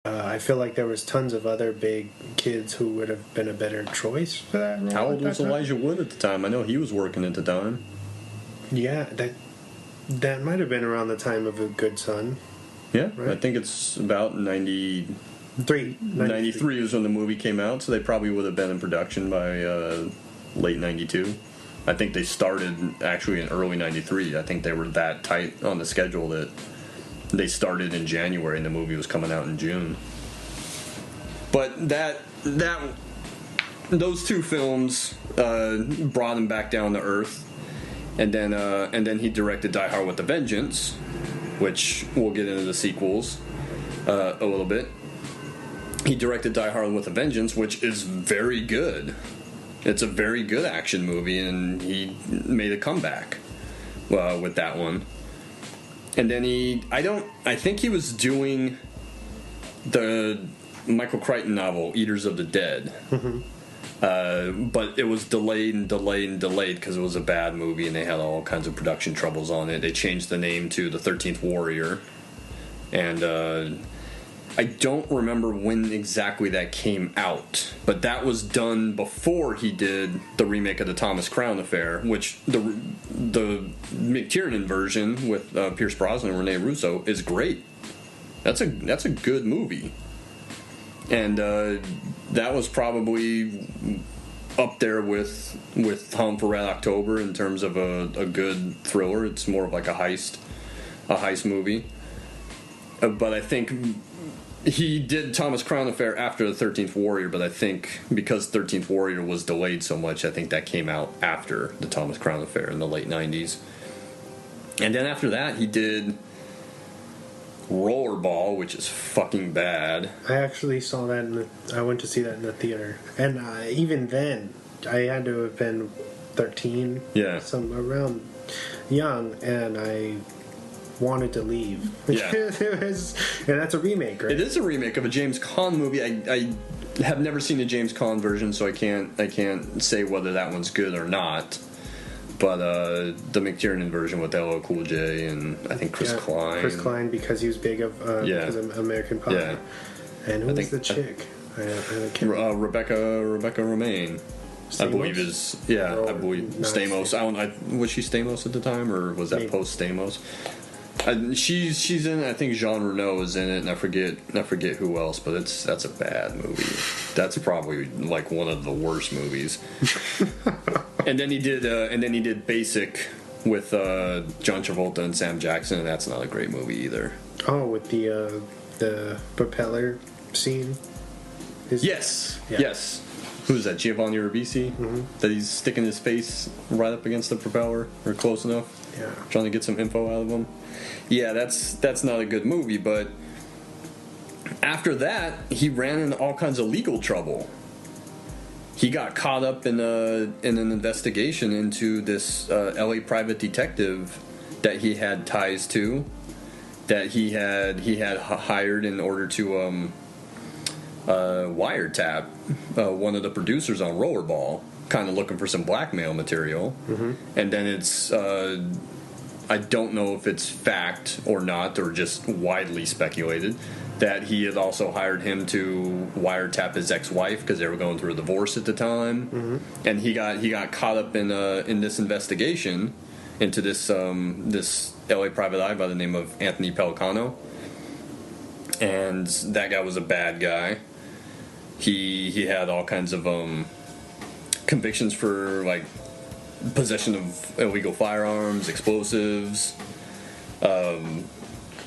I feel like there was tons of other big kids who would have been a better choice for that role. How old was Elijah Wood at the time? I know he was working at the time. Yeah, that might have been around the time of A Good Son. Yeah, right? I think it's about 93 was when the movie came out, so they probably would have been in production by late 92. I think they started actually in early 93. I think they were that tight on the schedule that they started in January and the movie was coming out in June. But those two films brought him back down to earth, and then he directed Die Hard with a Vengeance, which we'll get into the sequels a little bit. He directed Die Hard with a Vengeance, which is very good. It's a very good action movie, and he made a comeback with that one. And then I think he was doing the Michael Crichton novel, Eaters of the Dead. Mm-hmm. But it was delayed because it was a bad movie, and they had all kinds of production troubles on it. They changed the name to The 13th Warrior. And I don't remember when exactly that came out, but that was done before he did the remake of the Thomas Crown Affair, which the McTiernan version with Pierce Brosnan and Rene Russo is great. That's a good movie, and that was probably up there with Home for Red October in terms of a good thriller. It's more of like a heist movie, but I think he did Thomas Crown Affair after the 13th Warrior, but I think because 13th Warrior was delayed so much, I think that came out after the Thomas Crown Affair in the late 90s. And then after that, he did Rollerball, which is fucking bad. I actually saw that I went to see that in the theater. And even then, I had to have been 13. Yeah. Some around young, and I wanted to leave. Yeah. And that's a remake, right? It is a remake of a James Caan movie. I have never seen the James Caan version, so I can't say whether that one's good or not. But the McTiernan version with LL Cool J and I think Chris Klein. Chris Klein, because he was big because of American Pie. Yeah. And who was the chick? Rebecca Romaine. Stamos? I believe Stamos. Was she Stamos at the time, or was that post Stamos? She's in it. I think Jean Reno is in it, and I forget who else. But that's a bad movie. That's probably like one of the worst movies. and then he did Basic with John Travolta and Sam Jackson, and that's not a great movie either. Oh, with the propeller scene. Yes. Who's that? Giovanni Ribisi? Mm-hmm. That he's sticking his face right up against the propeller, or close enough. Yeah. Trying to get some info out of him. Yeah, that's not a good movie, but after that, he ran into all kinds of legal trouble. He got caught up in an investigation into this LA private detective that he had ties to, that he had hired in order to wiretap one of the producers on Rollerball, kind of looking for some blackmail material. Mm-hmm. And then it's I don't know if it's fact or not, or just widely speculated, that he had also hired him to wiretap his ex-wife because they were going through a divorce at the time. Mm-hmm. And he got caught up in this investigation into this LA private eye by the name of Anthony Pellicano, and that guy was a bad guy. He had all kinds of convictions for like possession of illegal firearms, explosives.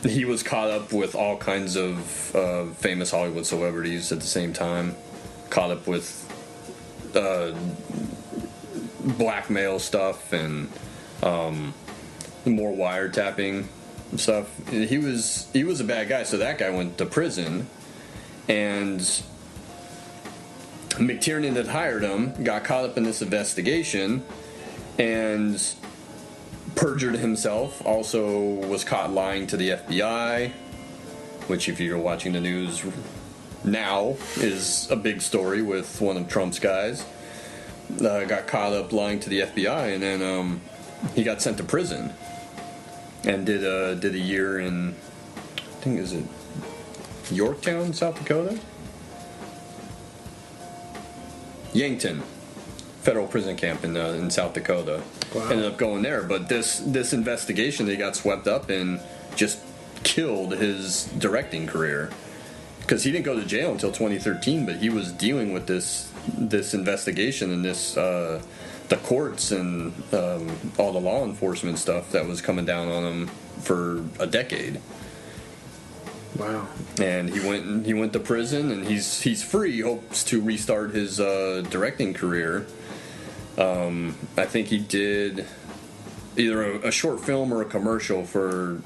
He was caught up with all kinds of famous Hollywood celebrities at the same time. Caught up with blackmail stuff and more wiretapping stuff. He was a bad guy, so that guy went to prison, and McTiernan had hired him, got caught up in this investigation, and perjured himself. Also was caught lying to the FBI, which, if you're watching the news now, is a big story with one of Trump's guys. Got caught up lying to the FBI, and then he got sent to prison and did a year in, I think, is it Yorktown, South Dakota? Yankton federal prison camp in South Dakota. Wow. Ended up going there, but this investigation they got swept up in just killed his directing career, because he didn't go to jail until 2013, but he was dealing with this investigation and the courts and all the law enforcement stuff that was coming down on him for a decade. Wow. And he went to prison, and he's free. He hopes to restart his directing career. I think he did either a short film or a commercial for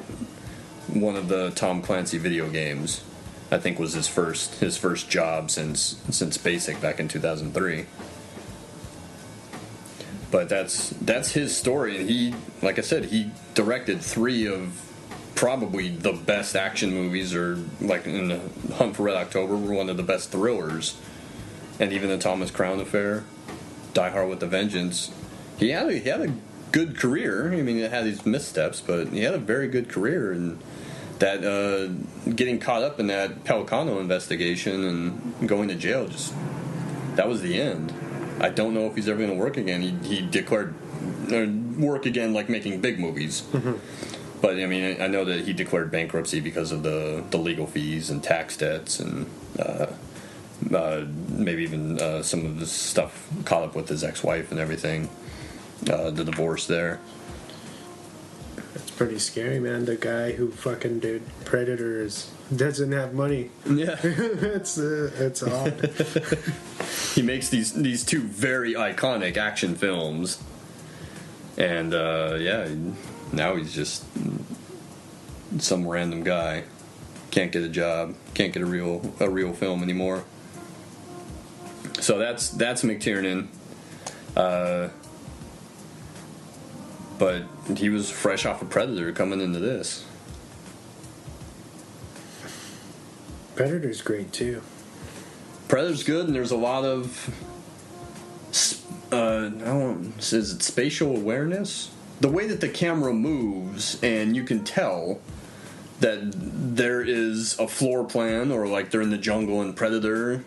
one of the Tom Clancy video games. I think was his first job since Basic back in 2003. But that's his story, and he, like I said, he directed 3 of probably the best action movies, or like in the Hunt for Red October were one of the best thrillers, and even the Thomas Crown Affair, Die Hard with a Vengeance. He had a good career. I mean, it had these missteps, but he had a very good career, and that getting caught up in that Pelicano investigation and going to jail, that was the end. I don't know if he's ever going to work again. He declared work again, like making big movies. Mm-hmm. But I mean, I know that he declared bankruptcy because of the legal fees and tax debts, and maybe even some of the stuff caught up with his ex-wife and everything, the divorce there. That's pretty scary, man. The guy who fucking did Predator doesn't have money. Yeah. it's odd. He makes these 2 very iconic action films, and now he's just some random guy. Can't get a job. Can't get a real film anymore. So that's McTiernan. But he was fresh off of Predator coming into this. Predator's great too. Predator's good, and there's a lot of is it spatial awareness? The way that the camera moves, and you can tell that there is a floor plan, or like they're in the jungle in Predator.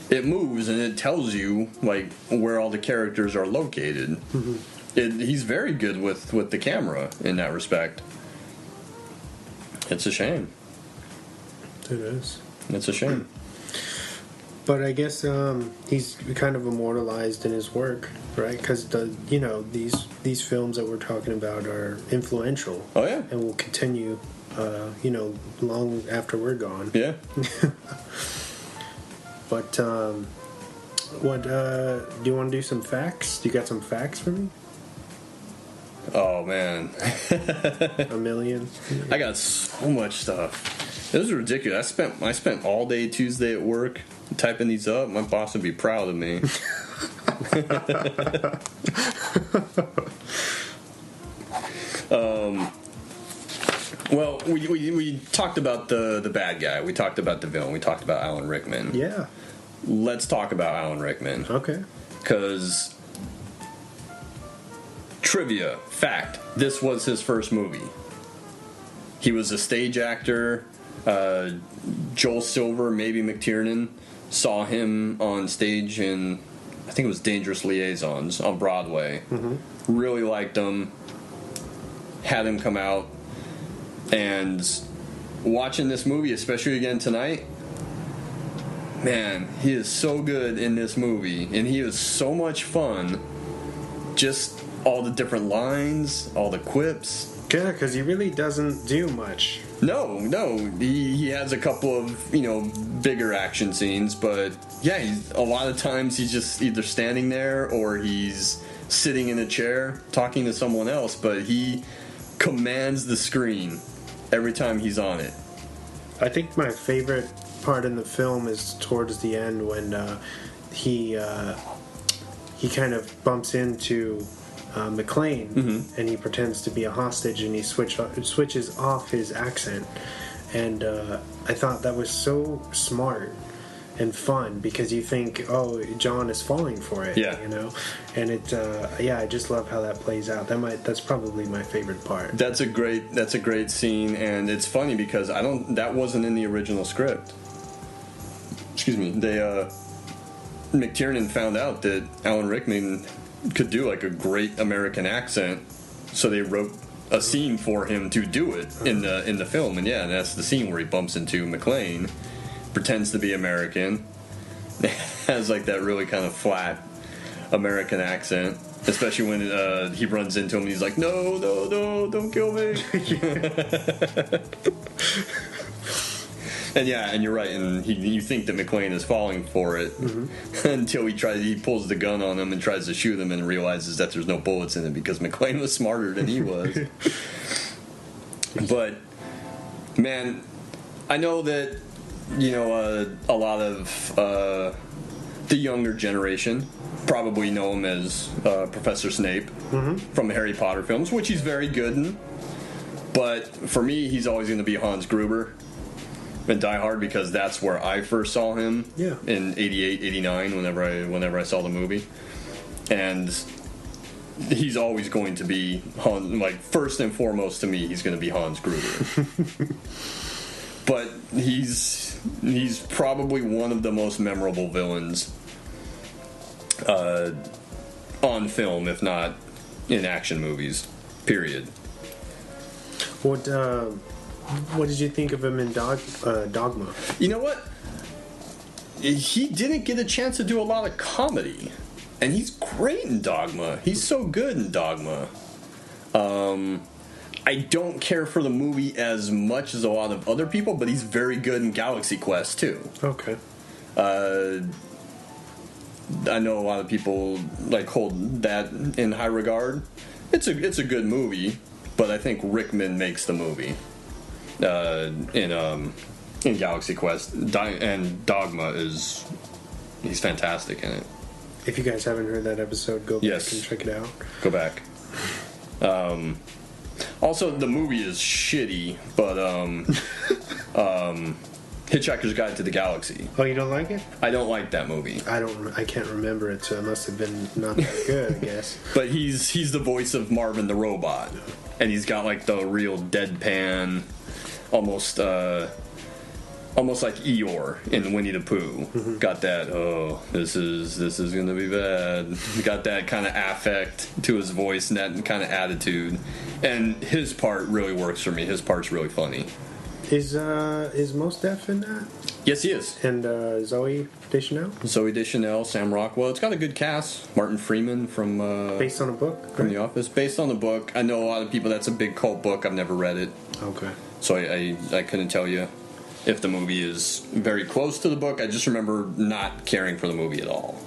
It moves and it tells you like where all the characters are located. Mm-hmm. He's very good with the camera in that respect. It's a shame. It is. It's a shame. But I guess he's kind of immortalized in his work, right? Because these films that we're talking about are influential. Oh yeah, and will continue, long after we're gone. Yeah. But what do you want to do? Some facts? Do you got some facts for me? Oh man, a million. I got so much stuff. This is ridiculous. I spent all day Tuesday at work typing these up. My boss would be proud of me. Well, we talked about the bad guy. We talked about the villain. We talked about Alan Rickman. Yeah. Let's talk about Alan Rickman. Okay. Because trivia, fact, this was his first movie. He was a stage actor. Joel Silver, maybe McTiernan, saw him on stage in, I think it was Dangerous Liaisons on Broadway. Mm-hmm. Really liked him. Had him come out. And watching this movie, especially again tonight, man, he is so good in this movie. And he is so much fun. Just all the different lines, all the quips. Yeah, because he really doesn't do much. No, he has a couple of bigger action scenes, but yeah, a lot of times he's just either standing there or he's sitting in a chair talking to someone else, but he commands the screen every time he's on it. I think my favorite part in the film is towards the end when he kind of bumps into McClane, mm-hmm. and he pretends to be a hostage, and he switches off his accent, and I thought that was so smart and fun because you think, oh, John is falling for it. Yeah. You know, and it. I just love how that plays out. That's probably my favorite part. That's a great scene, and it's funny because that wasn't in the original script. Excuse me. McTiernan found out that Alan Rickman could do like a great American accent, so they wrote a scene for him to do it in the film, and that's the scene where he bumps into McClane, pretends to be American, has like that really kind of flat American accent, especially when he runs into him and he's like, no, don't kill me. And you're right, and you think that McClane is falling for it until he pulls the gun on him and tries to shoot him and realizes that there's no bullets in it because McClane was smarter than he was. But man, I know that a lot of the younger generation probably know him as Professor Snape from the Harry Potter films, which he's very good in. But for me, he's always going to be Hans Gruber in Die Hard because that's where I first saw him in 88, 89, whenever I saw the movie. And he's always going to be first and foremost to me, he's going to be Hans Gruber. But he's probably one of the most memorable villains on film, if not in action movies, period. What did you think of him in Dogma? You know what? He didn't get a chance to do a lot of comedy, and he's great in Dogma. He's so good in Dogma. I don't care for the movie as much as a lot of other people, but he's very good in Galaxy Quest too. Okay. I know a lot of people hold that in high regard. It's a good movie, but I think Rickman makes the movie. In Galaxy Quest, and Dogma he's fantastic in it. If you guys haven't heard that episode, go back and check it out. Go back. Also, the movie is shitty, but Hitchhiker's Guide to the Galaxy. Oh, you don't like it? I don't like that movie. I can't remember it, so it must have been not that good, I guess. But he's the voice of Marvin the Robot, and he's got like the real deadpan, almost like Eeyore in Winnie the Pooh. Mm-hmm. Got that, this is gonna be bad. Got that kind of affect to his voice and that kind of attitude. And his part really works for me. His part's really funny. Is Mos Def in that? Yes, he is. And Zooey Deschanel? Zooey Deschanel, Sam Rockwell. It's got a good cast. Martin Freeman from... based on a book? From The Office. Based on the book. I know a lot of people, that's a big cult book. I've never read it. Okay. So I couldn't tell you if the movie is very close to the book. I just remember not caring for the movie at all.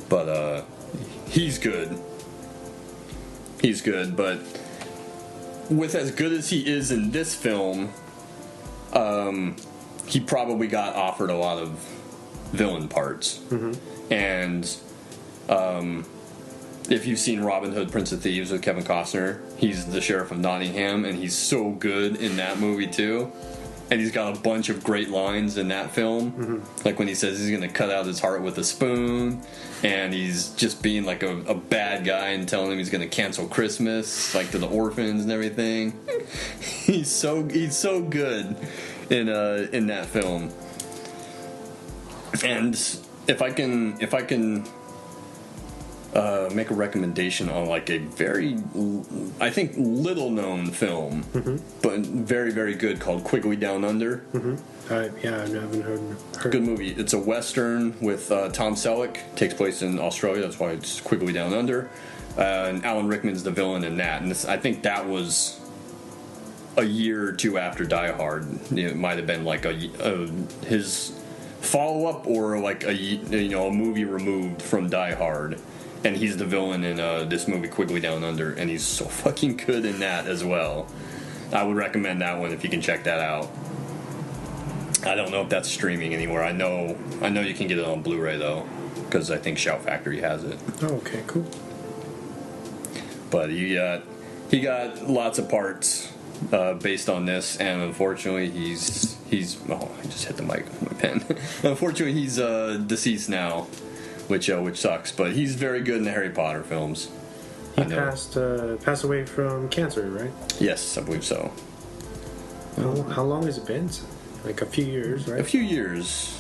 But he's good. He's good, but with as good as he is in this film, he probably got offered a lot of villain parts. Mm-hmm. And if you've seen Robin Hood, Prince of Thieves with Kevin Costner, he's the sheriff of Nottingham, and he's so good in that movie too. And he's got a bunch of great lines in that film. Mm-hmm. Like when he says he's going to cut out his heart with a spoon, and he's just being like a bad guy and telling him he's going to cancel Christmas, like to the orphans and everything. He's so good in that film. And if I can make a recommendation on like a very, I think, little known film, mm-hmm. but very, very good, called Quigley Down Under. Mm-hmm. I haven't heard. Good movie. It's a Western with Tom Selleck. Takes place in Australia. That's why it's Quigley Down Under. And Alan Rickman's the villain in that. And I think that was a year or two after Die Hard. It might have been like his follow-up or like a movie removed from Die Hard. And he's the villain in this movie, Quigley Down Under, and he's so fucking good in that as well. I would recommend that one if you can check that out. I don't know if that's streaming anywhere. I know you can get it on Blu-ray though, because I think Shout Factory has it. Oh, okay, cool. But he got lots of parts based on this, and unfortunately he's I just hit the mic with my pen. Unfortunately, he's deceased now, which sucks. But he's very good in the Harry Potter films. He passed away from cancer, right? Yes, I believe so. How long has it been? Like a few years, right? A few years.